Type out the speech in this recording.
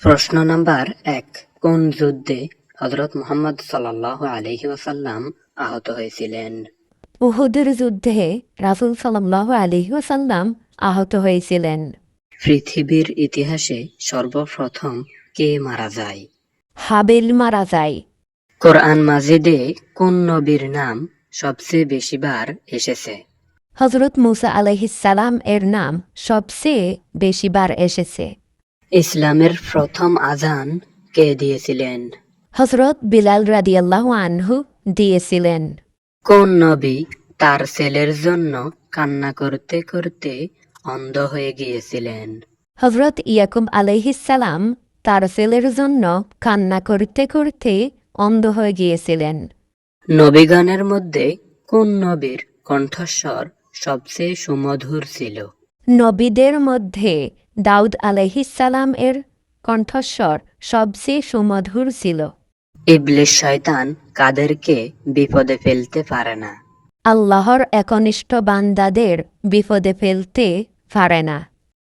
প্রশ্ন নাম্বার ১। কোন যুদ্ধে হযরত মুহাম্মদ সাল্লাল্লাহু আলাইহি ওয়াসাল্লাম আহত হয়েছিলেন? উহুদের যুদ্ধে রাসূল সাল্লাল্লাহু আলাইহি ওয়াসাল্লাম আহত হয়েছিলেন। পৃথিবীর ইতিহাসে সর্বপ্রথম কে মারা যায়? হাবিল মারা যায়। কোরআন মাজিদে কোন নবীর নাম সবচেয়ে বেশিবার এসেছে? হযরত মুসা আলাইহিস সালাম এর নাম সবচেয়ে বেশিবার এসেছে। ইসলামের প্রথম আযান কে দিয়েছিলেন? হযরত বিলাল রাদিয়াল্লাহু আনহু দিয়েছিলেন। কোন নবী তার ছেলের জন্য কান্না করতে করতে অন্ধ হয়ে গিয়েছিলেন? হযরত ইয়াকুব আলাইহিস সালাম তার ছেলের জন্য কান্না করতে করতে অন্ধ হয়ে গিয়েছিলেন। নবীগণের মধ্যে কোন নবীর কণ্ঠস্বর সবচেয়ে সুমধুর ছিল? নবীদের মধ্যে দাউদ আলাইহিস সালাম এর কণ্ঠস্বর সবচেয়ে সুমধুর ছিল। ইবলিস শয়তান কাদেরকে বিপদে ফেলতে পারে না? আল্লাহর একনিষ্ঠ বান্দাদের বিপদে ফেলতে পারে না।